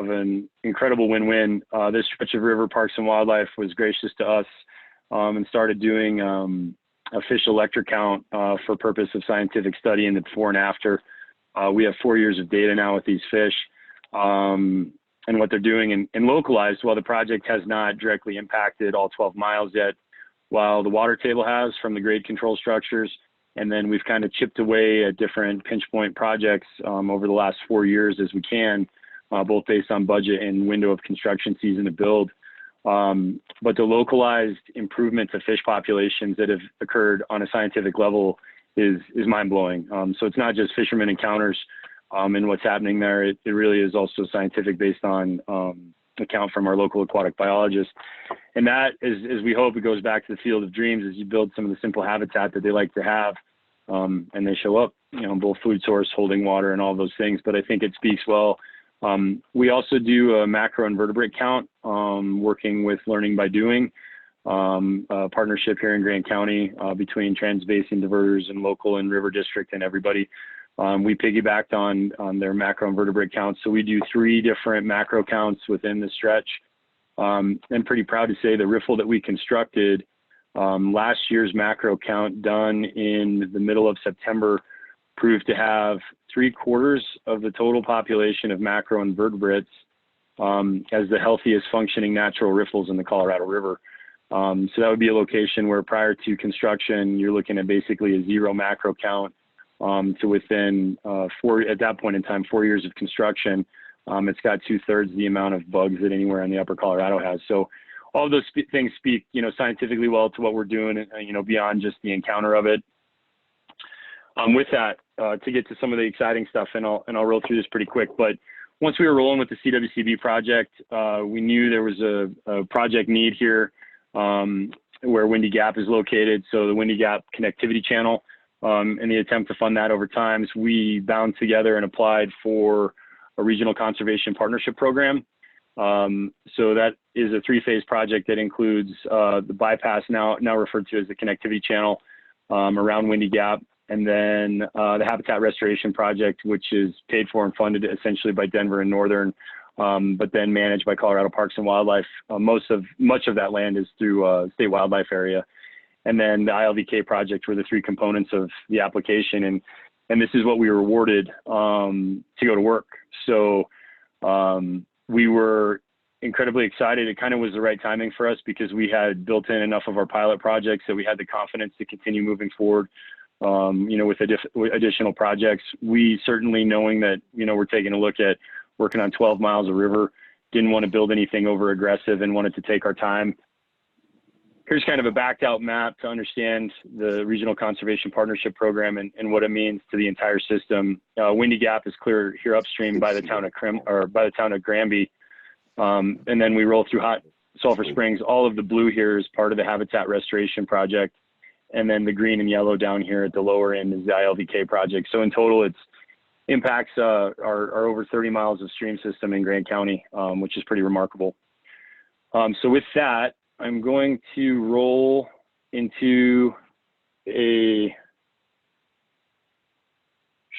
an incredible win-win. This stretch of river, parks, and wildlife was gracious to us and started doing a fish electric count for purpose of scientific study in the before and after. We have 4 years of data now with these fish and what they're doing and localized. While the project has not directly impacted all 12 miles yet, while the water table has from the grade control structures, and then we've kind of chipped away at different pinch point projects over the last 4 years as we can, both based on budget and window of construction season to build. But the localized improvement to fish populations that have occurred on a scientific level is mind-blowing. So it's not just fishermen encounters and what's happening there. It really is also scientific based on account from our local aquatic biologists. And that is, as we hope, it goes back to the field of dreams as you build some of the simple habitat that they like to have. And they show up, both food source, holding water, and all those things. But I think it speaks well. We also do a macroinvertebrate count, working with Learning by Doing, a partnership here in Grant County between Trans-Basin diverters and local and river district and everybody. We piggybacked on their macroinvertebrate counts. So we do 3 different macro counts within the stretch. I'm pretty proud to say the riffle that we constructed, last year's macro count done in the middle of September proved to have 3/4 of the total population of macroinvertebrates as the healthiest functioning natural riffles in the Colorado River. So that would be a location where prior to construction, you're looking at basically a 0 macro count to within at that point in time, 4 years of construction. It's got 2/3 the amount of bugs that anywhere in the upper Colorado has. So all of those things speak, scientifically well to what we're doing, beyond just the encounter of it. With that, to get to some of the exciting stuff, and I'll roll through this pretty quick, but once we were rolling with the CWCB project, we knew there was a project need here where Windy Gap is located. So the Windy Gap connectivity channel, in the attempt to fund that over time, we bound together and applied for a regional conservation partnership program. So that is a 3-phase project that includes the bypass, now referred to as the connectivity channel around Windy Gap, and then the habitat restoration project, which is paid for and funded essentially by Denver and Northern, but then managed by Colorado Parks and Wildlife. Much of that land is through state wildlife area. And then the ILVK project were the 3 components of the application. And this is what we were awarded to go to work. So we were incredibly excited. It kind of was the right timing for us because we had built in enough of our pilot projects that we had the confidence to continue moving forward, with additional projects. We certainly, knowing that, we're taking a look at working on 12 miles of river, didn't want to build anything over aggressive and wanted to take our time. Here's kind of a backed out map to understand the Regional Conservation Partnership Program and what it means to the entire system. Windy Gap is clear here upstream by the town of Granby. And then we roll through Hot Sulphur Springs. All of the blue here is part of the habitat restoration project. And then the green and yellow down here at the lower end is the ILVK project. So in total, its impacts are over 30 miles of stream system in Grant County, which is pretty remarkable. So with that, I'm going to roll into a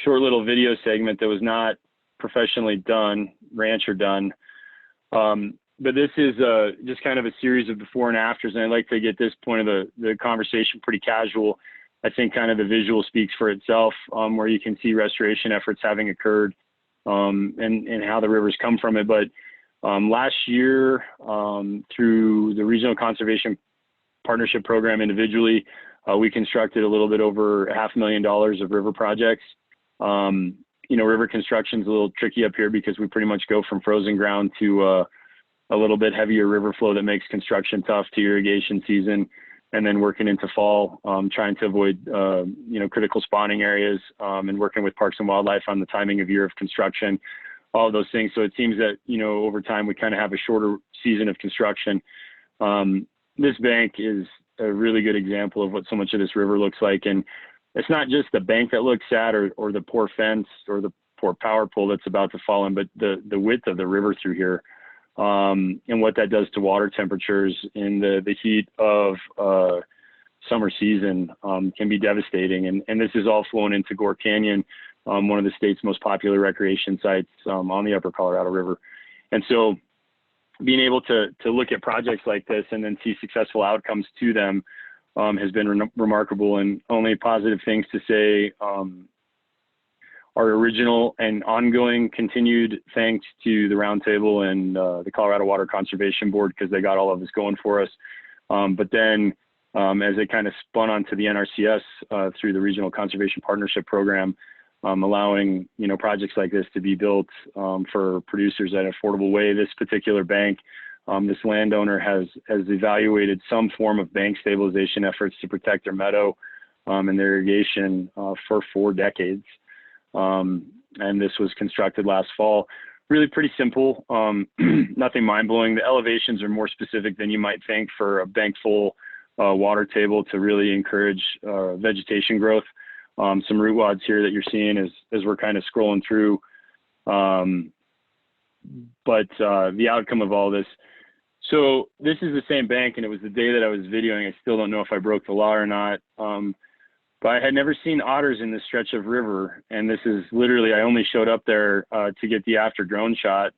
short little video segment that was not professionally done, rancher done. But this is just kind of a series of before and afters, and I'd like to get this point of the conversation pretty casual. I think kind of the visual speaks for itself, where you can see restoration efforts having occurred and how the rivers come from it. But last year, through the Regional Conservation Partnership Program individually, we constructed a little bit over $500,000 of river projects. River construction is a little tricky up here because we pretty much go from frozen ground to a little bit heavier river flow that makes construction tough to irrigation season, and then working into fall, trying to avoid, critical spawning areas, and working with Parks and Wildlife on the timing of year of construction, all of those things. So it seems that, over time, we kind of have a shorter season of construction. This bank is a really good example of what so much of this river looks like. And it's not just the bank that looks sad or the poor fence or the poor power pole that's about to fall in, but the width of the river through here. And what that does to water temperatures in the heat of summer season can be devastating. And this is all flowing into Gore Canyon, one of the state's most popular recreation sites on the upper Colorado River. And so being able to look at projects like this and then see successful outcomes to them has been remarkable, and only positive things to say. Our original and ongoing continued thanks to the Roundtable and the Colorado Water Conservation Board, because they got all of this going for us. But then as it kind of spun onto the NRCS through the Regional Conservation Partnership Program, allowing projects like this to be built for producers at an affordable way. This particular bank, this landowner has evaluated some form of bank stabilization efforts to protect their meadow and their irrigation for 4 decades. And this was constructed last fall. Really pretty simple, nothing mind-blowing. The elevations are more specific than you might think for a bank full water table to really encourage vegetation growth. Some root wads here that you're seeing as we're kind of scrolling through. But the outcome of all this. So this is the same bank, and it was the day that I was videoing. I still don't know if I broke the law or not. But I had never seen otters in this stretch of river. And this is literally, I only showed up there to get the after drone shot.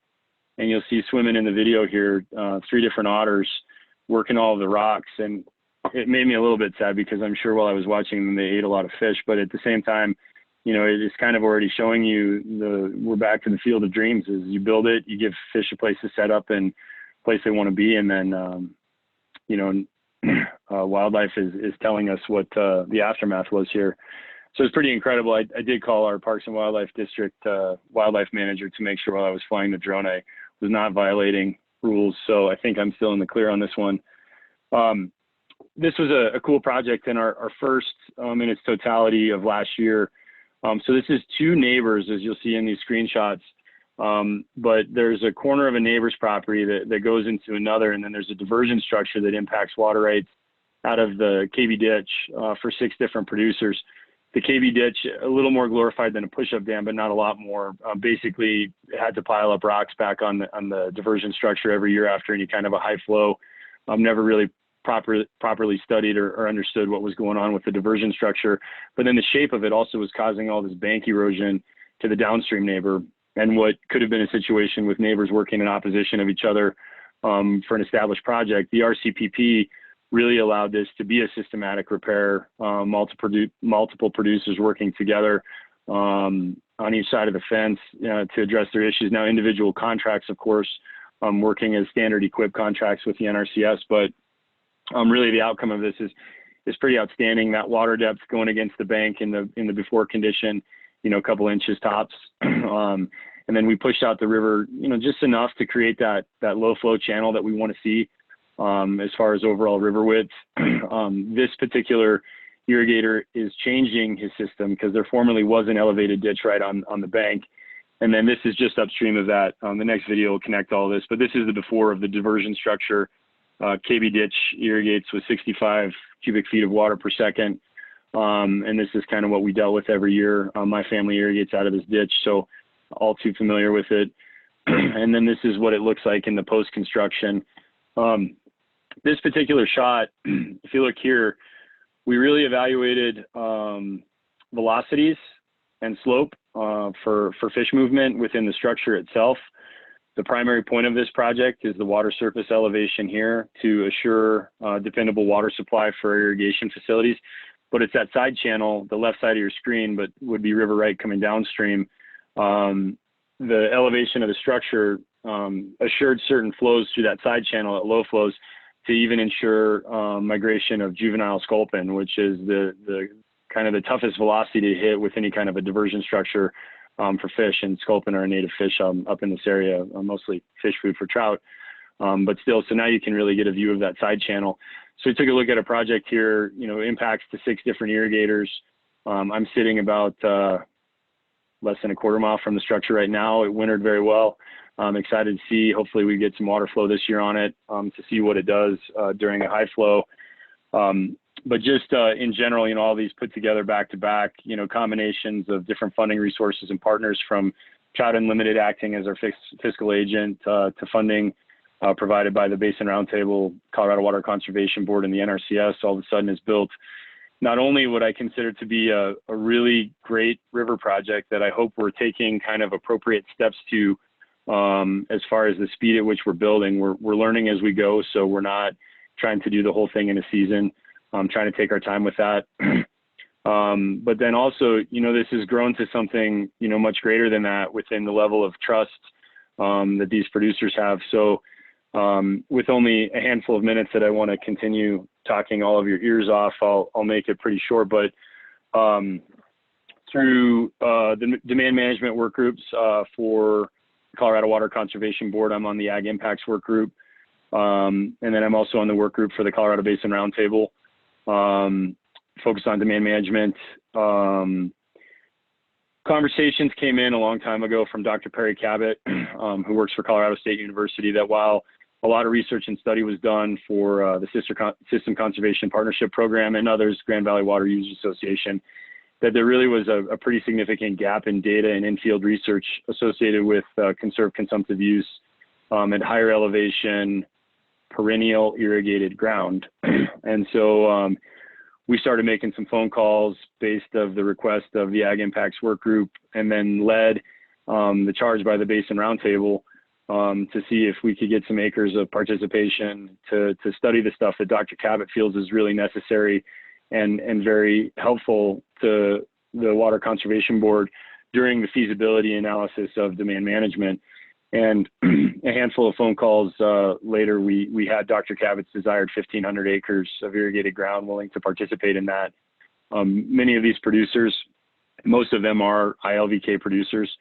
And you'll see swimming in the video here, 3 different otters working all of the rocks. And it made me a little bit sad, because I'm sure while I was watching them, they ate a lot of fish. But at the same time, it is kind of already showing you we're back to the field of dreams. Is you build it, you give fish a place to set up and a place they want to be. And then, wildlife is telling us what the aftermath was here. So it's pretty incredible. I did call our Parks and Wildlife District wildlife manager to make sure while I was flying the drone, I was not violating rules. So I think I'm still in the clear on this one. This was a cool project, and our first in its totality of last year. So this is 2 neighbors, as you'll see in these screenshots. But there's a corner of a neighbor's property that goes into another, and then there's a diversion structure that impacts water rights out of the KB ditch for 6 different producers. The KB ditch, a little more glorified than a push-up dam, but not a lot more. Basically, it had to pile up rocks back on the diversion structure every year after any kind of a high flow. Never really properly studied or understood what was going on with the diversion structure. But then the shape of it also was causing all this bank erosion to the downstream neighbor, and what could have been a situation with neighbors working in opposition of each other for an established project. The RCPP really allowed this to be a systematic repair, multiple producers working together on each side of the fence to address their issues. Now, individual contracts, of course, working as standard equipped contracts with the NRCS, but really the outcome of this is pretty outstanding. That water depth going against the bank in the before condition, a couple inches tops. And then we pushed out the river, just enough to create that low flow channel that we want to see as far as overall river width. This particular irrigator is changing his system because there formerly was an elevated ditch right on the bank. And then this is just upstream of that. The next video will connect all this, but this is the before of the diversion structure. KB ditch irrigates with 65 cubic feet of water per second. And this is kind of what we dealt with every year. My family irrigates out of this ditch, so all too familiar with it. And then this is what it looks like in the post-construction. This particular shot, if you look here, we really evaluated velocities and slope for fish movement within the structure itself. The primary point of this project is the water surface elevation here to assure dependable water supply for irrigation facilities. But it's that side channel, the left side of your screen, but would be river right coming downstream. The elevation of the structure assured certain flows through that side channel at low flows to even ensure migration of juvenile sculpin, which is the kind of the toughest velocity to hit with any kind of a diversion structure for fish. And sculpin are a native fish up in this area, mostly fish food for trout. But still, so now you can really get a view of that side channel. So we took a look at a project here, impacts to 6 different irrigators. I'm sitting about less than a quarter mile from the structure right now. It wintered very well. I'm excited to see, hopefully we get some water flow this year on it to see what it does during a high flow. But just in general, all these put together back to back, combinations of different funding resources and partners, from Trout Unlimited acting as our fiscal agent to funding provided by the Basin Roundtable, Colorado Water Conservation Board, and the NRCS, all of a sudden has built not only what I consider to be a really great river project that I hope we're taking kind of appropriate steps to as far as the speed at which we're building. We're learning as we go, so we're not trying to do the whole thing in a season. Trying to take our time with that. But then also, you know, this has grown to something, you know, much greater than that within the level of trust that these producers have. So with only a handful of minutes that I want to continue talking all of your ears off, I'll make it pretty short. But through the demand management work groups for Colorado Water Conservation Board, I'm on the Ag Impacts work group. And then I'm also on the work group for the Colorado Basin Roundtable, focused on demand management. Conversations came in a long time ago from Dr. Perry Cabot, who works for Colorado State University, that while a lot of research and study was done for the System Conservation Partnership Program and others, Grand Valley Water Users Association, that there really was a pretty significant gap in data and in-field research associated with conserved consumptive use at higher elevation, perennial irrigated ground. And so we started making some phone calls based of the request of the Ag Impacts work group, and then led the charge by the Basin Roundtable to see if we could get some acres of participation to study the stuff that Dr. Cabot feels is really necessary and very helpful to the Water Conservation Board during the feasibility analysis of demand management. And a handful of phone calls later, we had Dr. Cabot's desired 1,500 acres of irrigated ground willing to participate in that. Many of these producers, most of them are ILVK producers.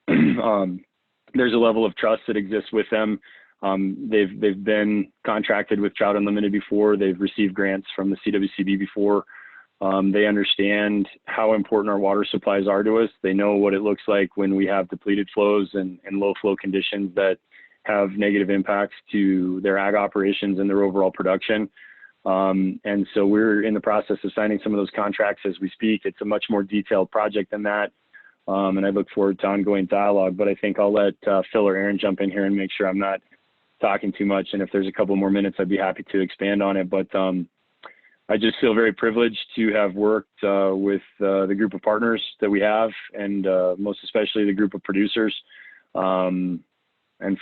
There's a level of trust that exists with them. They've been contracted with Trout Unlimited before. They've received grants from the CWCB before. They understand how important our water supplies are to us. They know what it looks like when we have depleted flows and low flow conditions that have negative impacts to their ag operations and their overall production. And so we're in the process of signing some of those contracts as we speak. It's a much more detailed project than that. And I look forward to ongoing dialogue, but I think I'll let Phil or Aaron jump in here and make sure I'm not talking too much. And if there's a couple more minutes, I'd be happy to expand on it. But I just feel very privileged to have worked with the group of partners that we have, and most especially the group of producers, and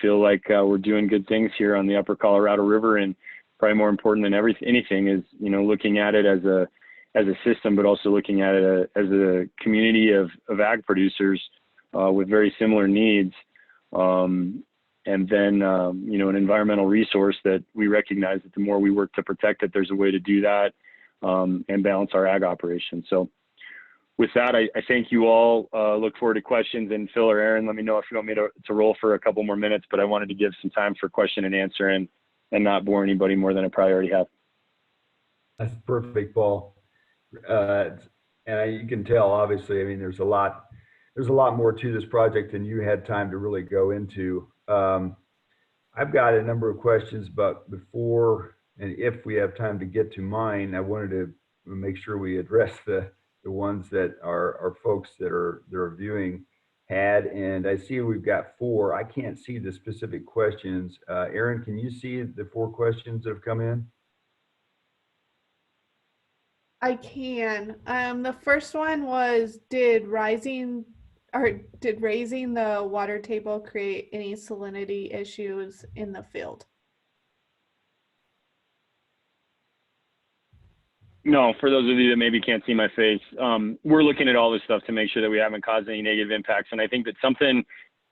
feel like we're doing good things here on the Upper Colorado River. And probably more important than anything is, you know, looking at it as a system, but also looking at it as a community of ag producers with very similar needs. And then, you know, an environmental resource that we recognize that the more we work to protect it, there's a way to do that and balance our ag operation. So with that, I thank you all. Look forward to questions. And Phil or Aaron, let me know if you want me to roll for a couple more minutes, but I wanted to give some time for question and answer and not bore anybody more than I probably already have. That's perfect, Paul. And you can tell, obviously, I mean, there's a lot more to this project than you had time to really go into. I've got a number of questions, but before and if we have time to get to mine, I wanted to make sure we address the ones that our folks that are viewing had. And I see we've got 4. I can't see the specific questions. Aaron, can you see the 4 questions that have come in? I can. The first one was, did raising the water table create any salinity issues in the field? No, for those of you that maybe can't see my face, we're looking at all this stuff to make sure that we haven't caused any negative impacts. And I think that something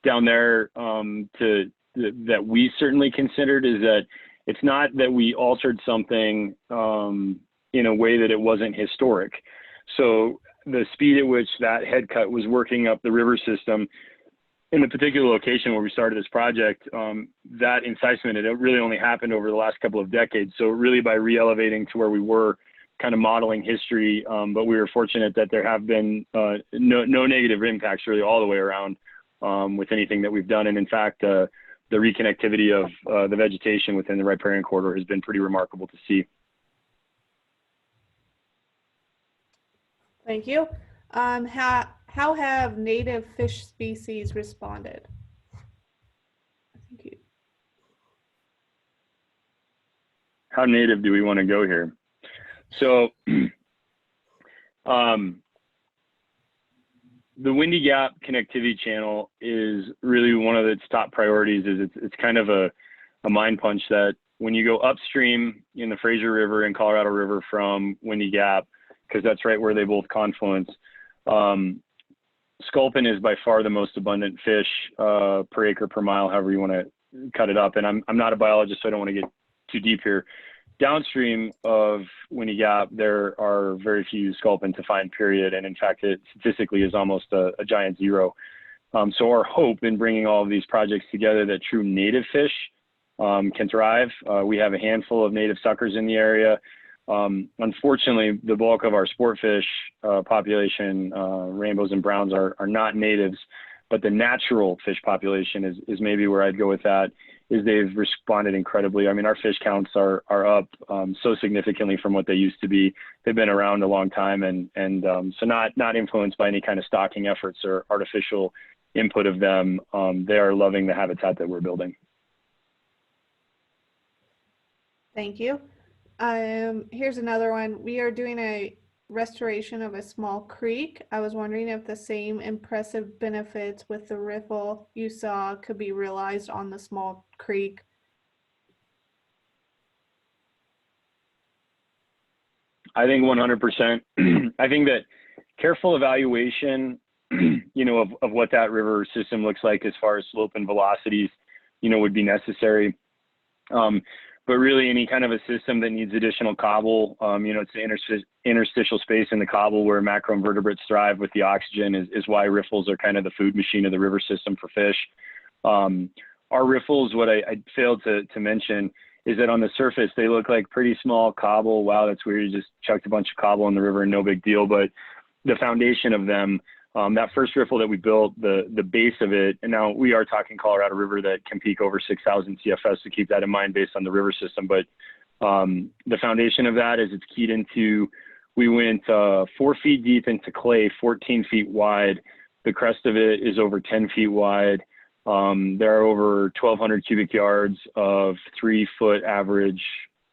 down there that we certainly considered is that it's not that we altered something in a way that it wasn't historic. So the speed at which that head cut was working up the river system in the particular location where we started this project, that incisement, it really only happened over the last couple of decades. So really by re-elevating to where we were, kind of modeling history, but we were fortunate that there have been no negative impacts really all the way around with anything that we've done. And in fact, the reconnectivity of the vegetation within the riparian corridor has been pretty remarkable to see. Thank you. How have native fish species responded? Thank you. How native do we want to go here? So the Windy Gap connectivity channel is really one of its top priorities. It's kind of a mind punch that when you go upstream in the Fraser River and Colorado River from Windy Gap, because that's right where they both confluence, sculpin is by far the most abundant fish per acre per mile, however you want to cut it up. And I'm not a biologist, so I don't want to get too deep here. Downstream of Windy Gap, there are very few sculpin to find, period. And in fact, it statistically is almost a giant zero. So our hope in bringing all of these projects together that true native fish can thrive. We have a handful of native suckers in the area. Unfortunately, the bulk of our sport fish population, rainbows and browns, are not natives, but the natural fish population is maybe where I'd go with that. Is they've responded incredibly. I mean, our fish counts are up so significantly from what they used to be. They've been around a long time, and so not influenced by any kind of stocking efforts or artificial input of them. They are loving the habitat that we're building. Thank you. Here's another one. We are doing a restoration of a small creek. I was wondering if the same impressive benefits with the riffle you saw could be realized on the small creek. I think 100%. I think that careful evaluation, of what that river system looks like as far as slope and velocities, would be necessary. But really any kind of a system that needs additional cobble, it's the interstitial space in the cobble where macroinvertebrates thrive with the oxygen is why riffles are kind of the food machine of the river system for fish. Our riffles, what I failed to mention is that on the surface, they look like pretty small cobble. Wow, that's weird. You just chucked a bunch of cobble in the river and no big deal. But the foundation of them, that first riffle that we built, the base of it, and now we are talking Colorado River that can peak over 6,000 CFS, to keep that in mind based on the river system. But the foundation of that is it's keyed into, we went 4 feet deep into clay, 14 feet wide. The crest of it is over 10 feet wide. There are over 1,200 cubic yards of 3-foot average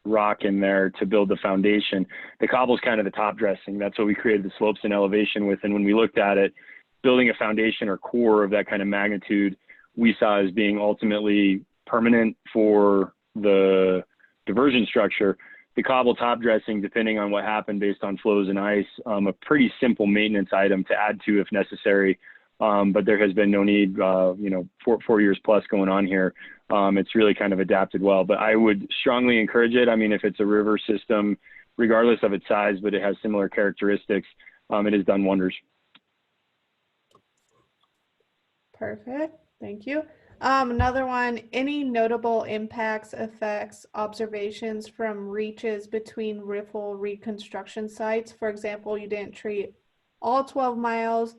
rock in there to build the foundation. The cobble's kind of the top dressing. That's what we created the slopes and elevation with. And when we looked at it, building a foundation or core of that kind of magnitude, we saw as being ultimately permanent for the diversion structure. The cobble top dressing, depending on what happened based on flows and ice, a pretty simple maintenance item to add to if necessary. But there has been no need, 4 years plus going on here. It's really kind of adapted well, but I would strongly encourage it. I mean, if it's a river system, regardless of its size, but it has similar characteristics, it has done wonders. Perfect. Thank you. Another one, any notable impacts, effects, observations from reaches between riffle reconstruction sites? For example, you didn't treat all 12 miles.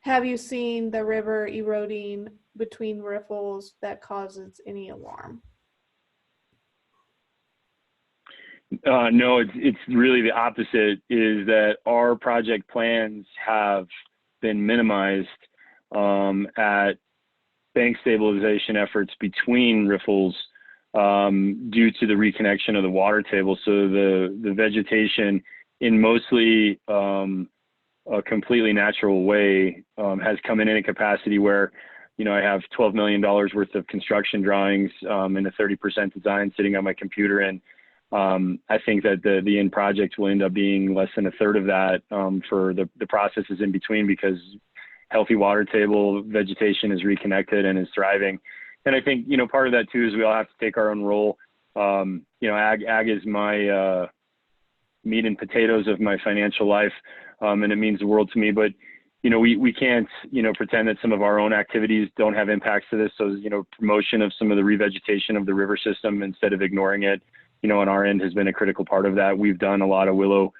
Have you seen the river eroding between riffles that causes any alarm? No, it's really the opposite, is that our project plans have been minimized at bank stabilization efforts between riffles due to the reconnection of the water table. So the vegetation in mostly a completely natural way has come in a capacity where, I have $12 million worth of construction drawings and a 30% design sitting on my computer. And I think that the end project will end up being less than a third of that for the processes in between, because healthy water table vegetation is reconnected and is thriving. And I think, part of that too is we all have to take our own role. Ag is my meat and potatoes of my financial life. And it means the world to me, but, we can't, pretend that some of our own activities don't have impacts to this. So, promotion of some of the revegetation of the river system instead of ignoring it, on our end has been a critical part of that. We've done a lot of willow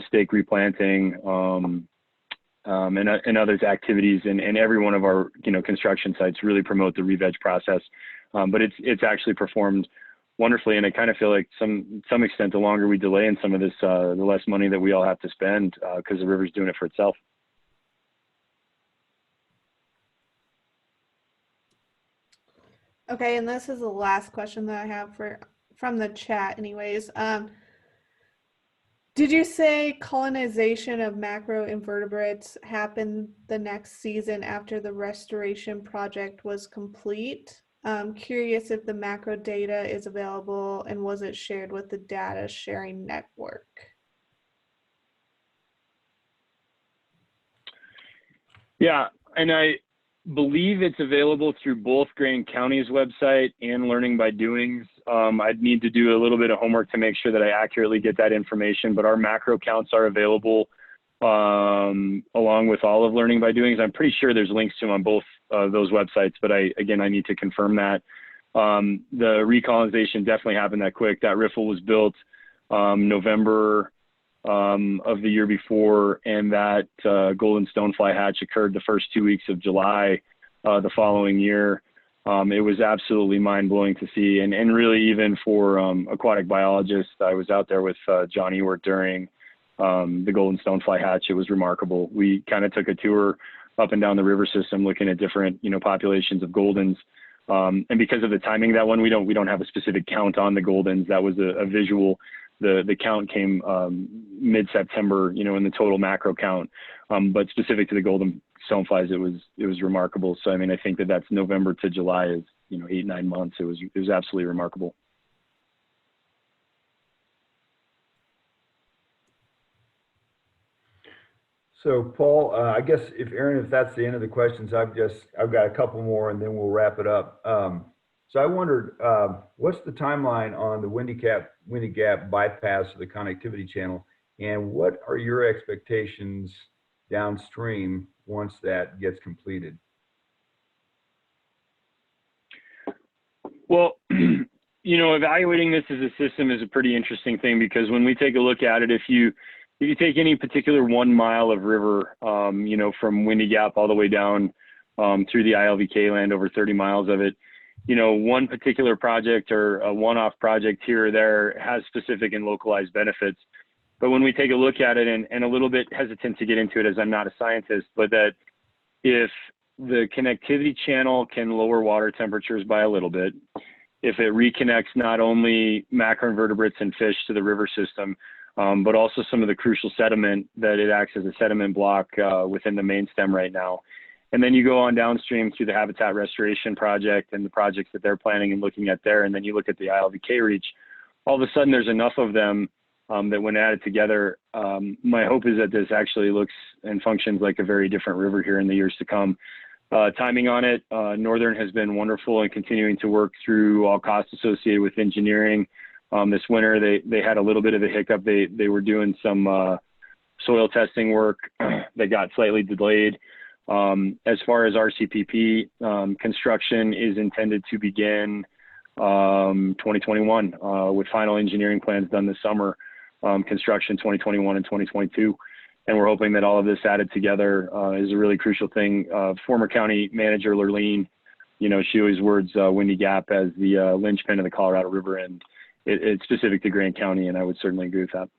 stake replanting and other activities, and every one of our, construction sites really promote the re-veg process. But it's actually performed wonderfully. And I kind of feel like some extent, the longer we delay in some of this, the less money that we all have to spend because the river's doing it for itself. Okay, and this is the last question that I have from the chat anyways. Did you say colonization of macroinvertebrates happened the next season after the restoration project was complete? I'm curious if the macro data is available and was it shared with the data sharing network? Yeah, and I believe it's available through both Grand County's website and Learning by Doings. I'd need to do a little bit of homework to make sure that I accurately get that information, but our macro counts are available along with all of Learning by Doings. I'm pretty sure there's links to them on both those websites, but I need to confirm that. The recolonization definitely happened that quick. That riffle was built November of the year before, and that golden stonefly hatch occurred the first 2 weeks of July the following year. It was absolutely mind-blowing to see, and really even for aquatic biologists. I was out there with John Ewart during the golden stonefly hatch. It was remarkable. We kind of took a tour up and down the river system looking at different populations of goldens. And because of the timing of that one, we don't have a specific count on the goldens. That was a visual. The count came mid-September, in the total macro count. But specific to the golden stoneflies, it was remarkable. So I mean, I think that's November to July is 8-9 months. It was absolutely remarkable. So Paul, I guess if that's the end of the questions, I've got a couple more and then we'll wrap it up. So I wondered, what's the timeline on the Windy Gap bypass of the connectivity channel, and what are your expectations downstream once that gets completed? Well, evaluating this as a system is a pretty interesting thing, because when we take a look at it, if you take any particular 1 mile of river, from Windy Gap all the way down through the ILVK land, over 30 miles of it, one particular project or a one-off project here or there has specific and localized benefits. But when we take a look at it, and a little bit hesitant to get into it as I'm not a scientist, but that if the connectivity channel can lower water temperatures by a little bit, if it reconnects not only macroinvertebrates and fish to the river system, but also some of the crucial sediment, that it acts as a sediment block within the main stem right now. And then you go on downstream through the habitat restoration project and the projects that they're planning and looking at there, and then you look at the ILVK reach, all of a sudden there's enough of them that when added together, my hope is that this actually looks and functions like a very different river here in the years to come. Timing on it, Northern has been wonderful in continuing to work through all costs associated with engineering. This winter, they had a little bit of a hiccup. They were doing some soil testing work that got slightly delayed. As far as RCPP, construction is intended to begin 2021 with final engineering plans done this summer, construction 2021 and 2022. And we're hoping that all of this added together is a really crucial thing. Former county manager Lurleen, she always words Windy Gap as the linchpin of the Colorado River, and it's specific to Grand County, and I would certainly agree with that.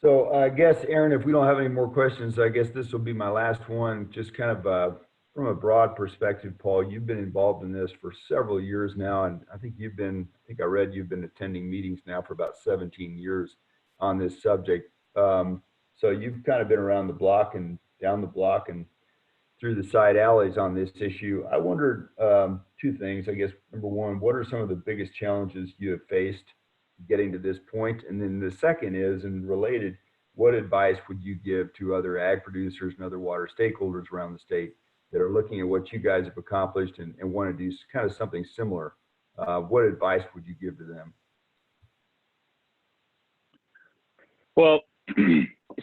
So I guess, Aaron, if we don't have any more questions, I guess this will be my last one. Just kind of from a broad perspective, Paul, you've been involved in this for several years now, and I think I read you've been attending meetings now for about 17 years on this subject. So you've kind of been around the block and down the block and through the side alleys on this issue. I wondered two things, I guess. Number one, what are some of the biggest challenges you have faced getting to this point? And then the second is, and related, what advice would you give to other ag producers and other water stakeholders around the state that are looking at what you guys have accomplished and want to do kind of something similar? What advice would you give to them? Well,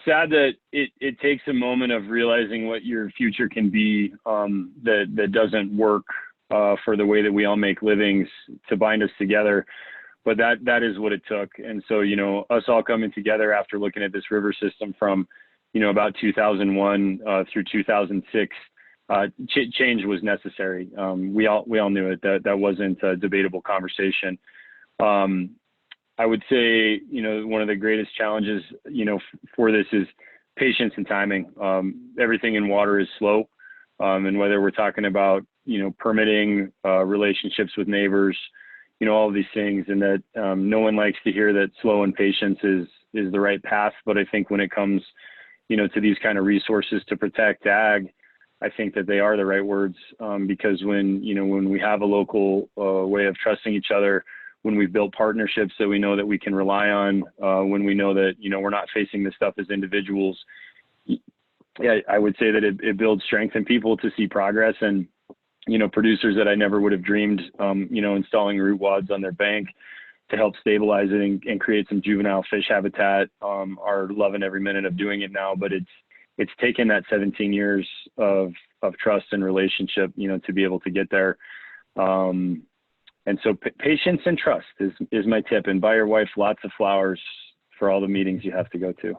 sad that it takes a moment of realizing what your future can be that doesn't work for the way that we all make livings to bind us together. But that is what it took. And so, us all coming together after looking at this river system from, about 2001 through 2006, change was necessary. We all knew it. That wasn't a debatable conversation. I would say, one of the greatest challenges, for this is patience and timing. Everything in water is slow. And whether we're talking about, permitting, relationships with neighbors, all of these things, and that no one likes to hear that slow and patience is the right path. But I think when it comes, to these kind of resources to protect ag, I think that they are the right words, because when we have a local way of trusting each other, when we've built partnerships that we know that we can rely on, when we know that, we're not facing this stuff as individuals, yeah, I would say that it builds strength in people to see progress. And, producers that I never would have dreamed, installing root wads on their bank to help stabilize it and create some juvenile fish habitat, are loving every minute of doing it now. But it's taken that 17 years of trust and relationship, to be able to get there. And so patience and trust is my tip. And buy your wife lots of flowers for all the meetings you have to go to.